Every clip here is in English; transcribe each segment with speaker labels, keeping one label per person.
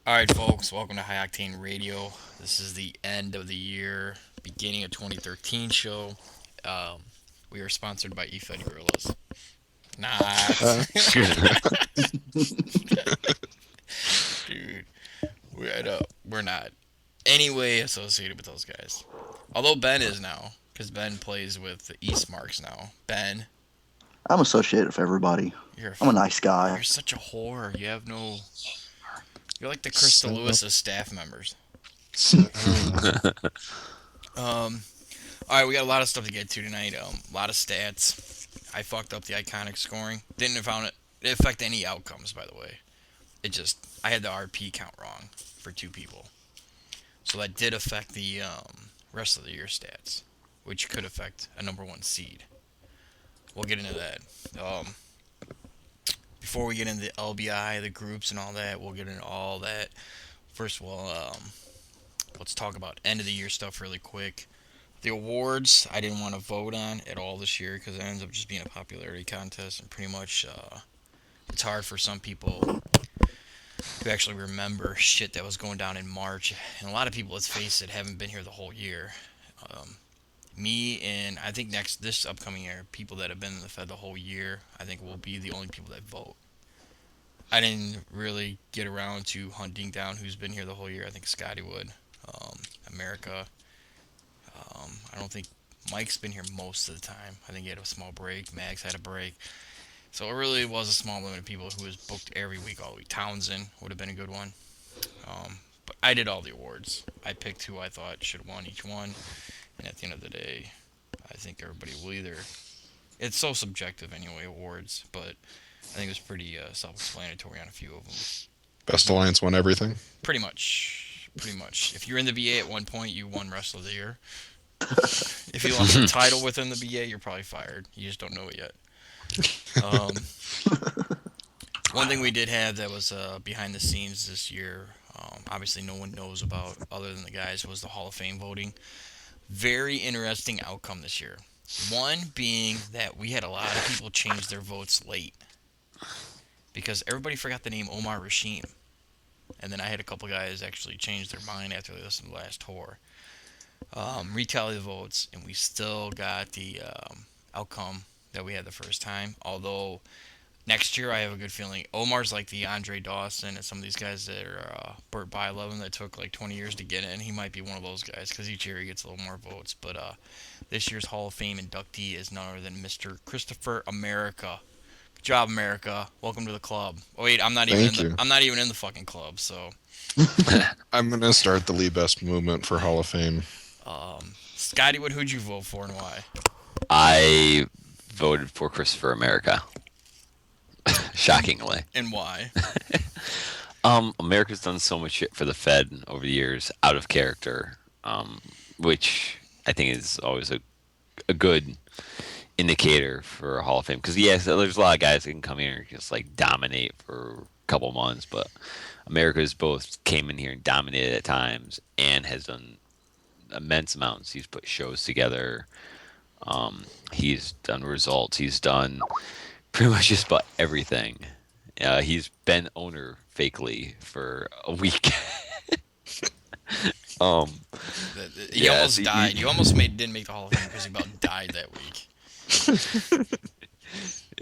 Speaker 1: All right, folks, welcome to High Octane Radio. This is the end of the year, beginning of 2013 show. Um, we are sponsored by eFed Gorillas. Not, dude. We're not anyway associated with those guys. Although Ben is now, because Ben plays with the East Marks now. Ben,
Speaker 2: I'm associated with everybody.
Speaker 1: you're
Speaker 2: I'm a nice guy.
Speaker 1: you're such a whore. You have no. You're like the Krista
Speaker 3: So,
Speaker 1: Lewis of staff members.
Speaker 3: so
Speaker 1: Um, All right, we got a lot of stuff to get to tonight. A lot of stats. I fucked up the iconic scoring. Didn't found it affect any outcomes, by the way. It just I had the RP count wrong for two people, so that did affect the rest of the year stats, which could affect a number one seed. We'll get into that. Before we get into the LBI, the groups, and all that, we'll get into all that. First of all, let's talk about end of the year stuff really quick. The awards I didn't want to vote on at all this year because it ends up just being a popularity contest, and pretty much it's hard for some people to actually remember shit that was going down in March. And a lot of people, let's face it, haven't been here the whole year. Um, Me and I think this upcoming year, people that have been in the Fed the whole year, I think will be the only people that vote. I didn't really get around to hunting down who's been here the whole year. I think Scotty would. America. I don't think Mike's been here most of the time. I think he had a small break. Mags had a break. So it really was a small limit of people who was booked every week all week. Townsend would have been a good one. But I did all the awards. I picked who I thought should have won each one. And at the end of the day, I think everybody will either. It's so subjective anyway, awards. But I think it was pretty self-explanatory on a few of them.
Speaker 3: Best Alliance won everything.
Speaker 1: Pretty much. Pretty much. If you're in the BA at one point, you won Wrestler of the Year. If you lost the title within the BA, you're probably fired. You just don't know it yet. Um, One thing we did have that was behind the scenes this year, obviously no one knows about other than the guys, was the Hall of Fame voting. Very interesting outcome this year. One being that we had a lot of people change their votes late because everybody forgot the name Omar Rashim. And then I had a couple guys actually change their mind after they listened to the last tour. Retally the votes, and we still got the outcome that we had the first time. Although next year, I have a good feeling Omar's like the Andre Dawson and some of these guys that are Burt Bylevin that took like 20 years to get in. He might be one of those guys because each year he gets a little more votes. But this year's Hall of Fame inductee is none other than Mr. Christopher America. Good job, America. Welcome to the club. Oh wait,
Speaker 3: Thank you.
Speaker 1: I'm not even in the fucking club. So,
Speaker 3: I'm gonna start the Lee Best movement for Hall of Fame.
Speaker 1: Scotty, who'd you vote for and why?
Speaker 4: I voted for Christopher America. Shockingly.
Speaker 1: And why?
Speaker 4: America's done so much shit for the Fed over the years, out of character, which I think is always a good indicator for a Hall of Fame. Because, yes, there's a lot of guys that can come here and just, like, dominate for a couple months, but America's both came in here and dominated at times and has done immense amounts. He's put shows together. He's done results. He's done pretty much just about everything. He's been owner fakely for a week. um,
Speaker 1: He
Speaker 4: yeah,
Speaker 1: almost
Speaker 4: so
Speaker 1: died. You almost didn't make the Hall of Fame because he about died that week.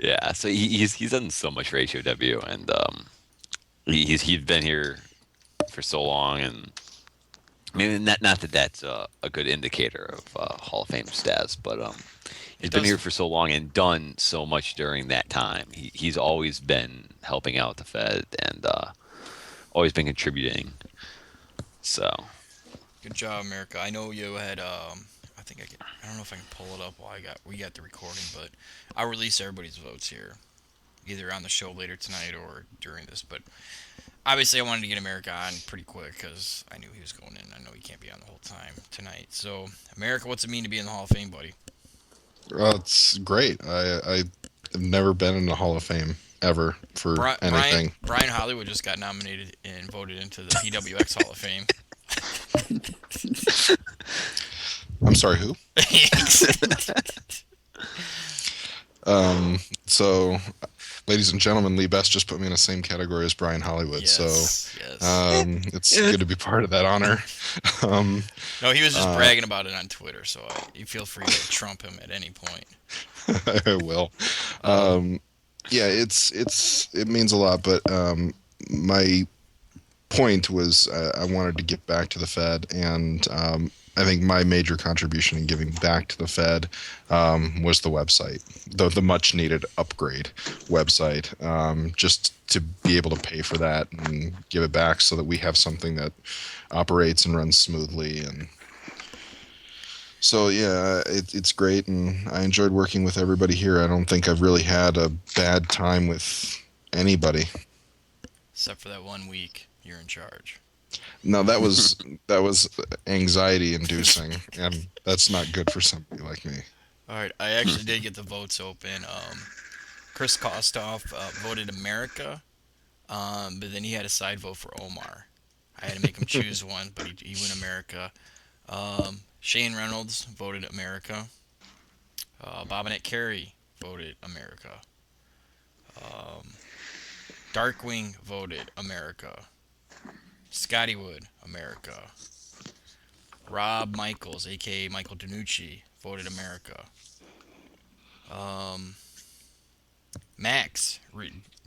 Speaker 4: yeah. So he's done so much for HOW, and he's been here for so long, and I mean not that that's a good indicator of Hall of Fame stats, but he's been here for so long and done so much during that time. He's always been helping out the Fed and always been contributing. So
Speaker 1: Good job, America. I know you had. I don't know if I can pull it up while we got the recording, but I'll release everybody's votes here, either on the show later tonight or during this. But obviously, I wanted to get America on pretty quick because I knew he was going in. I know he can't be on the whole time tonight. So, America, what's it mean to be in the Hall of Fame, buddy?
Speaker 3: It's great. I've never been in the Hall of Fame ever for anything.
Speaker 1: Brian Hollywood just got nominated and voted into the PWX Hall of Fame.
Speaker 3: I'm sorry, who? So ladies and gentlemen, Lee Best just put me in the same category as Brian Hollywood, so
Speaker 1: Yes, yes.
Speaker 3: it's good to be part of that honor. Um,
Speaker 1: No, he was just
Speaker 3: uh,
Speaker 1: bragging about it on Twitter, so you feel free to trump him at any point.
Speaker 3: I will.
Speaker 1: Um,
Speaker 3: Yeah, it means a lot, but my point was I wanted to give back to the Fed, and I think my major contribution in giving back to the Fed was the website, the much needed upgrade website, just to be able to pay for that and give it back so that we have something that operates and runs smoothly. And so yeah, it's great, and I enjoyed working with everybody here. I don't think I've really had a bad time with anybody.
Speaker 1: except for that 1 week you're in charge.
Speaker 3: No, that was anxiety inducing, and that's not good for somebody like me.
Speaker 1: All right, I actually did get the votes open. Chris Kostoff voted America, but then he had a side vote for Omar. I had to make him choose one, but he went America. Shane Reynolds voted America. Bobinette Carey voted America. Um, Darkwing voted America. Scotty Wood, America. Rob Michaels, aka Michael Danucci, voted America. Um, Max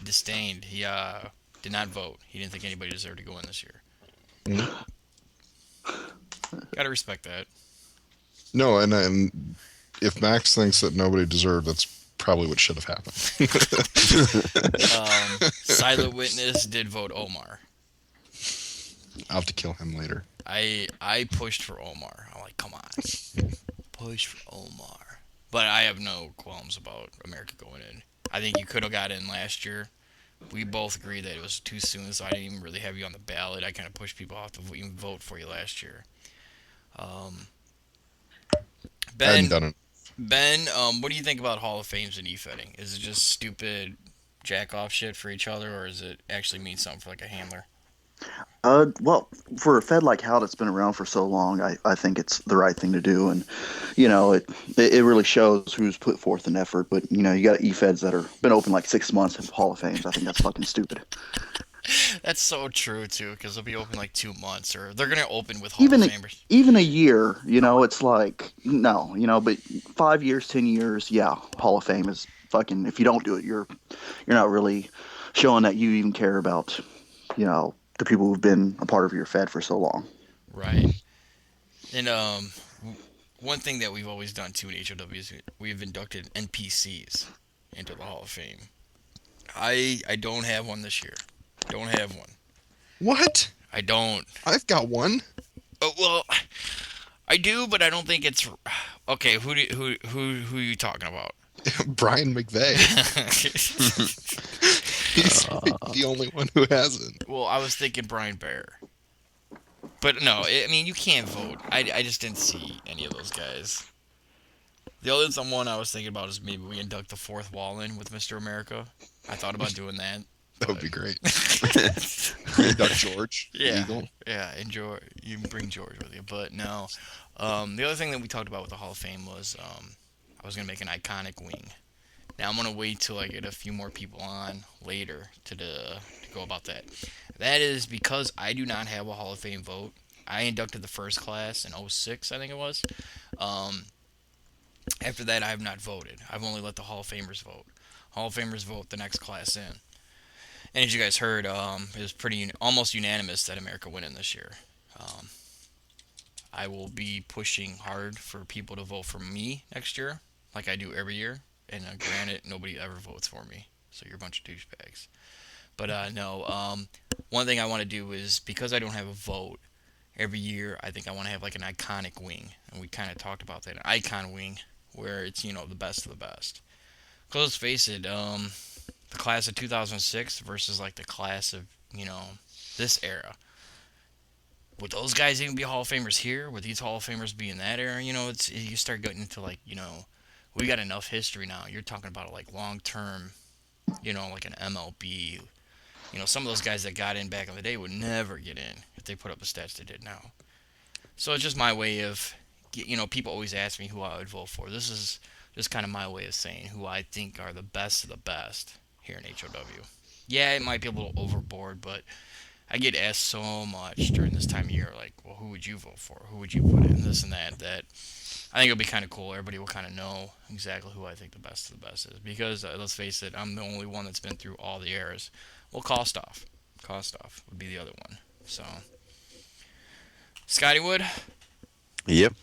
Speaker 1: disdained. He did not vote. He didn't think anybody deserved to go in this year.
Speaker 3: Mhm.
Speaker 1: Gotta respect that.
Speaker 3: No, and if Max thinks that nobody deserved, that's probably what should have happened.
Speaker 1: Silent Witness did vote Omar.
Speaker 3: I'll have to kill him later.
Speaker 1: I pushed for Omar. I'm like, come on, push for Omar. But I have no qualms about America going in. I think you could have got in last year. We both agreed that it was too soon, so I didn't even really have you on the ballot. I kind of pushed people off to even vote for you last year. Um,
Speaker 3: I hadn't
Speaker 1: Ben,
Speaker 3: done it.
Speaker 1: what do you think about Hall of Fames and e-fetting? Is it just stupid jack off shit for each other, or does it actually mean something for like a handler?
Speaker 2: Well, for a Fed like Hal that's been around for so long, I think it's the right thing to do, and it really shows who's put forth an effort. But you got E-Feds that are been open like 6 months of Hall of Fames. I think that's fucking stupid.
Speaker 1: That's so true too, because they'll be open like 2 months, or they're gonna open with Hall of
Speaker 2: Even
Speaker 1: Famers.
Speaker 2: even a year, it's like no, but 5 years, 10 years, yeah, Hall of Fame is fucking. If you don't do it, you're not really showing that you even care about the people who've been a part of your Fed for so long.
Speaker 1: Right. And one thing that we've always done too in HOW is we've inducted NPCs into the Hall of Fame. I don't have one this year. Don't have one.
Speaker 3: What?
Speaker 1: I don't.
Speaker 3: I've got one.
Speaker 1: Oh, well, I do, but I don't think it's okay. Who are you talking about?
Speaker 3: Brian McVeigh. He's the only one who hasn't.
Speaker 1: Well, I was thinking Brian Bear, but no. I mean, you can't vote. I just didn't see any of those guys. The only someone I was thinking about is maybe we induct the fourth wall in with Mr. America. I thought about doing that.
Speaker 3: That would
Speaker 1: But
Speaker 3: be great. Duck George, the
Speaker 1: yeah,
Speaker 3: Eagle.
Speaker 1: yeah, enjoy. You can bring George with you, but no. The other thing that we talked about with the Hall of Fame was I was gonna make an iconic wing. Now I'm gonna wait till I get a few more people on later to go about that. That is because I do not have a Hall of Fame vote. I inducted the first class in '06, I think it was. Um, After that, I have not voted. I've only let the Hall of Famers vote. Hall of Famers vote the next class in. And as you guys heard, it was almost unanimous that America went in this year. Um, I will be pushing hard for people to vote for me next year, like I do every year. And granted, nobody ever votes for me, so you're a bunch of douchebags. But no, one thing I want to do is because I don't have a vote every year, I think I want to have like an iconic wing, and we kind of talked about that, an icon wing, where it's the best of the best. Because let's face it, the class of 2006 versus like the class of this era. Would those guys even be Hall of Famers here? Would these Hall of Famers be in that era? It's you start getting into like we got enough history now. You're talking about like long term, like an MLB. Some of those guys that got in back in the day would never get in if they put up the stats they did now. So it's just my way of, people always ask me who I would vote for. This is just kind of my way of saying who I think are the best of the best. here in HOW. Yeah, it might be a little overboard, but I get asked so much during this time of year, like, well, who would you vote for? Who would you put in? This and that. That I think it'll be kind of cool. Everybody will kind of know exactly who I think the best of the best is. Because let's face it, I'm the only one that's been through all the eras. Well, cost off would be the other one. So, Scotty Wood,
Speaker 4: Yep.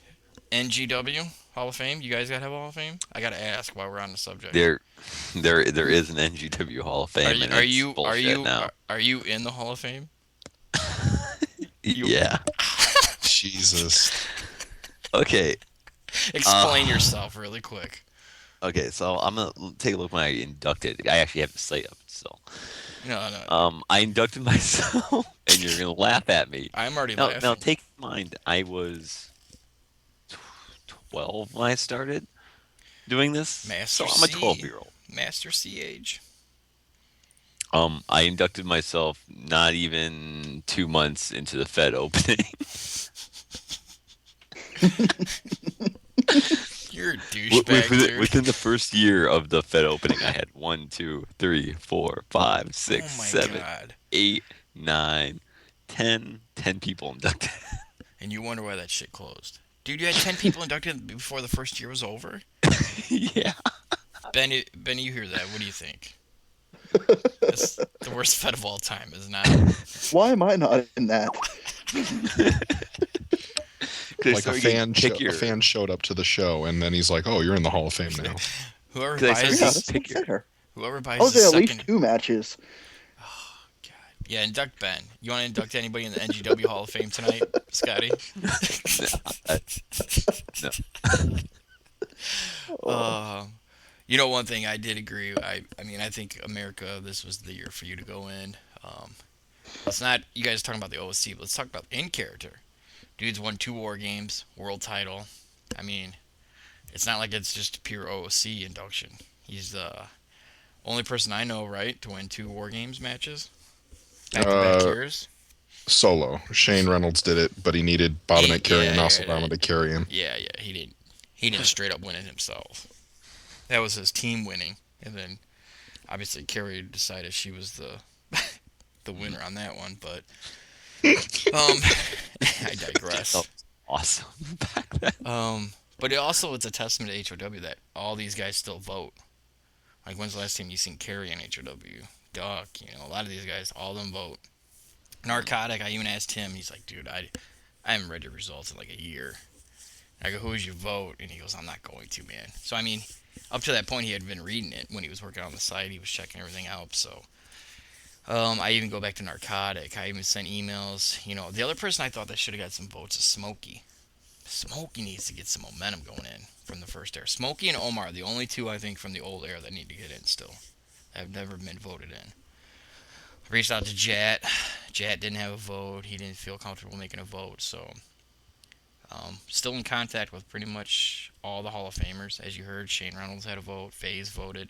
Speaker 1: NGW Hall of Fame. You guys got to have a Hall of Fame? I gotta ask while we're on the subject.
Speaker 4: There, there is an NGW Hall of Fame, and it's bullshit now.
Speaker 1: are you in the Hall of Fame? You
Speaker 4: Yeah.
Speaker 3: Jesus.
Speaker 4: Okay.
Speaker 1: explain yourself really quick.
Speaker 4: Okay. So I'm gonna take a look when I inducted. I actually have the slate up still.
Speaker 1: No, no,
Speaker 4: I inducted myself, and you're gonna laugh at me.
Speaker 1: I'm already
Speaker 4: Now,
Speaker 1: laughing.
Speaker 4: take in mind, I was 12 when I started doing this,
Speaker 1: Master
Speaker 4: so I'm a
Speaker 1: C.
Speaker 4: 12-year-old.
Speaker 1: Master CH.
Speaker 4: I inducted myself not even 2 months into the Fed opening.
Speaker 1: You're a douchebag, dude.
Speaker 4: Within the first year of the Fed opening, I had 1, 2, 3, 4, 5, 6,
Speaker 1: Oh my
Speaker 4: 7,
Speaker 1: god.
Speaker 4: 8, 9, 10 people inducted.
Speaker 1: And you wonder why that shit closed. Dude, you had 10 people inducted before the first year was over?
Speaker 4: Yeah.
Speaker 1: Benny, you hear that? What do you think? It's the worst Fed of all time, is not.
Speaker 2: Why am I not in that?
Speaker 3: Like a fan showed up to the show, and then he's like, "Oh, you're in the Hall of Fame now."
Speaker 1: Whoever
Speaker 4: Could I
Speaker 1: buys
Speaker 4: start
Speaker 2: Yeah,
Speaker 4: getting
Speaker 1: this,
Speaker 2: that's
Speaker 4: pick your-
Speaker 2: fair.
Speaker 1: whoever
Speaker 2: I
Speaker 1: buys
Speaker 2: was
Speaker 1: the
Speaker 2: at
Speaker 1: second.
Speaker 2: least 2 matches.
Speaker 1: God. Yeah, induct Ben. You want to induct anybody in the NGW Hall of Fame tonight, Scotty?
Speaker 4: No.
Speaker 1: You know, one thing I did agree. I mean, I think America, this was the year for you to go in. Let's not. You guys are talking about the OSC, but let's talk about in character. Dude's won 2 war games, world title. I mean, it's not like it's just a pure OSC induction. He's the only person I know, right, to win 2 war games matches, back-to-back years.
Speaker 3: Solo. Shane Reynolds did it, but he needed Bobbitt Carey and Alabama to carry him.
Speaker 1: Yeah, he didn't. He didn't straight up win it himself. That was his team winning, and then obviously Carey decided she was the the winner on that one. But I digress.
Speaker 4: Oh, awesome. Back then.
Speaker 1: But it's a testament to HOW that all these guys still vote. Like, when's the last time you seen Carey in HOW? Duck, a lot of these guys, all of them vote. Narcotic, I even asked him. He's like, dude, I haven't read the results in like a year. I go, who would you vote? And he goes, I'm not going to, man. So, I mean, up to that point, he had been reading it when he was working on the site. He was checking everything out. So, I even go back to Narcotic. I even sent emails. The other person I thought that should have got some votes is Smokey. Smokey needs to get some momentum going in from the first era. Smokey and Omar are the only 2, I think, from the old era that need to get in still. Have never been voted in. I reached out to Jat. Jat didn't have a vote. He didn't feel comfortable making a vote. So, still in contact with pretty much all the Hall of Famers. As you heard, Shane Reynolds had a vote. FaZe voted.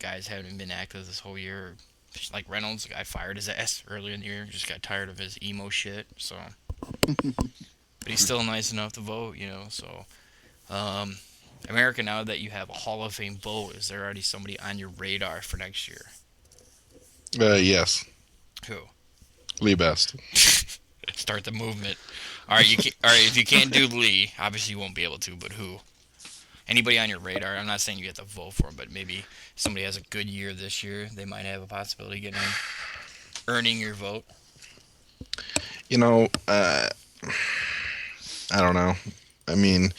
Speaker 1: Guys haven't been active this whole year. Like Reynolds, the guy fired his ass earlier in the year. Just got tired of his emo shit. So, but he's still nice enough to vote, So, America, now that you have a Hall of Fame vote, is there already somebody on your radar for next year?
Speaker 3: Yes.
Speaker 1: Who?
Speaker 3: Lee Best.
Speaker 1: Start the movement. All right, all right. If you can't do Lee, obviously you won't be able to. But who? Anybody on your radar? I'm not saying you have to vote for him, but maybe somebody has a good year this year. They might have a possibility of getting in, earning your vote.
Speaker 3: I don't know. I mean,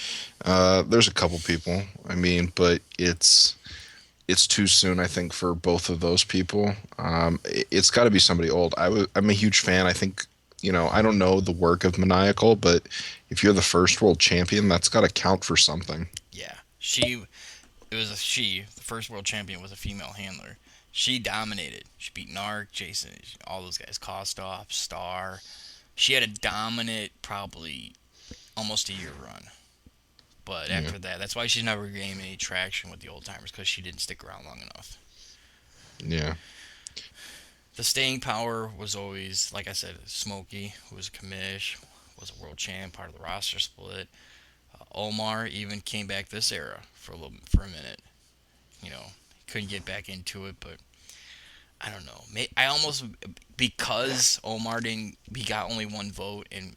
Speaker 3: there's a couple people. I mean, but it's too soon, I think, for both of those people. It's got to be somebody old. I'm a huge fan. I think, I don't know the work of Maniacal, but if you're the first world champion, that's got to count for something.
Speaker 1: Yeah, the first world champion was a female handler. She dominated. She beat Narc, Jason, all those guys, Kostoff, Star. She had a dominant, probably almost a year run. But after that, that's why she's never gained any traction with the old timers, because she didn't stick around long enough.
Speaker 3: Yeah.
Speaker 1: The staying power was always, like I said, Smokey, who was a commish, was a world champ, part of the roster split. Omar even came back this era for a minute. He couldn't get back into it, but I don't know. I almost because Omar didn't. He got only one vote in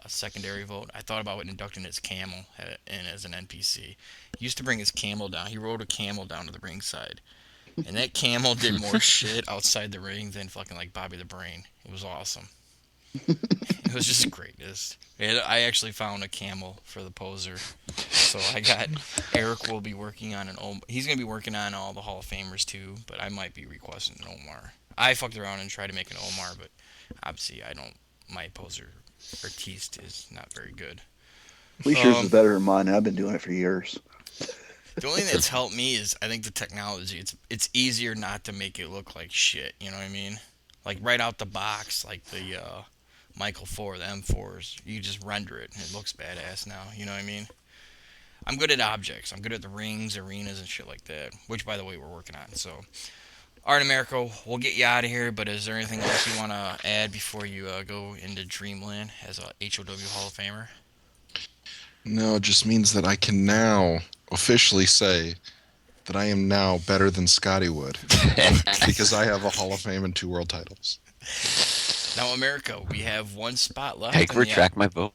Speaker 1: secondary vote. I thought about inducting his camel in as an NPC. He used to bring his camel down. He rode a camel down to the ringside, and that camel did more shit outside the ring than fucking like Bobby the Brain. It was awesome. It was just greatest. I actually found a camel for the poser. So I got Eric will be working on he's gonna be working on all the Hall of Famers too, but I might be requesting an Omar. I fucked around and tried to make an Omar, but obviously I don't. My poser artiste is not very good.
Speaker 2: At least yours is
Speaker 1: Um,
Speaker 2: better than mine. I've been doing it for years.
Speaker 1: the only thing that's helped me is I think the technology. It's easier not to make it look like shit. You know what I mean? Like right out the box, like the Michael 4, the M4s. You just render it and it looks badass now. You know what I mean? I'm good at objects. I'm good at the rings, arenas, and shit like that. Which, by the way, we're working on. So, all right, America, we'll get you out of here. But is there anything else you want to add before you go into Dreamland as a HOW Hall of Famer?
Speaker 3: No, it just means that I can now officially say that I am now better than Scotty Wood because I have a Hall of Fame and 2 world titles.
Speaker 1: Now, America, we have one spot left
Speaker 4: I
Speaker 1: in the
Speaker 4: retract my vote.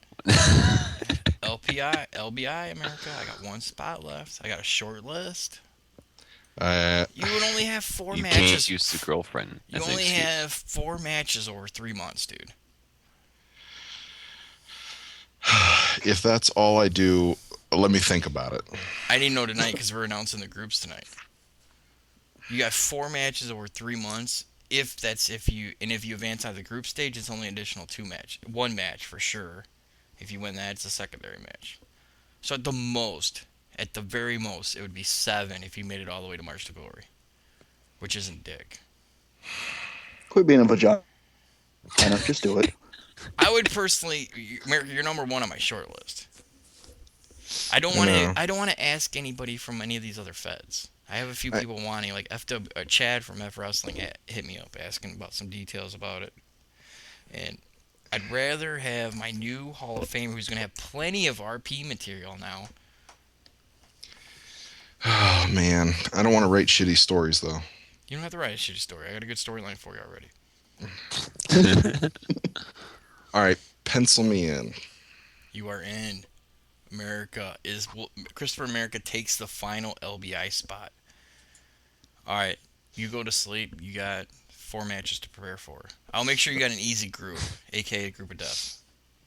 Speaker 1: LBI, America. I got one spot left. I got a short list.
Speaker 3: Uh,
Speaker 1: You would only have four
Speaker 4: You can't
Speaker 1: matches.
Speaker 4: use the girlfriend
Speaker 1: You
Speaker 4: as an
Speaker 1: only
Speaker 4: excuse.
Speaker 1: have 4 matches over 3 months, dude.
Speaker 3: if that's all I do, let me think about it.
Speaker 1: I didn't know tonight because we're announcing the groups tonight. You got 4 matches over 3 months. If you advance out of the group stage, it's only additional 1 match for sure. If you win that, it's a secondary match. So at the very most, it would be 7 if you made it all the way to March to Glory, which isn't dick.
Speaker 2: Quit being a vagina. Just do it.
Speaker 1: I would personally, America, you're number 1 on my short list. I don't
Speaker 3: I
Speaker 1: want
Speaker 3: know.
Speaker 1: to. I don't want to ask anybody from any of these other feds. I have a few people wanting, like Chad from F Wrestling hit me up asking about some details about it, and I'd rather have my new Hall of Famer who's gonna have plenty of RP material now.
Speaker 3: Oh man, I don't want to write shitty stories though.
Speaker 1: You don't have to write a shitty story. I got a good storyline for you already.
Speaker 3: All right, pencil me in.
Speaker 1: You are in. Christopher America takes the final LBI spot. All right, you go to sleep. You got 4 matches to prepare for. I'll make sure you got an easy group, aka group of death.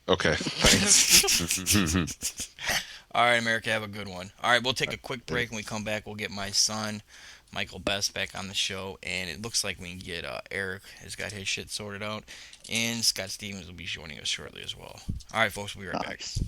Speaker 3: Okay, thanks.
Speaker 1: All right, America, have a good one. All right, we'll take a quick break. When we come back, we'll get my son, Michael Best, back on the show, and it looks like we can get Eric has got his shit sorted out, and Scott Stevens will be joining us shortly as well. All right, folks, we'll be right back.
Speaker 2: Nice.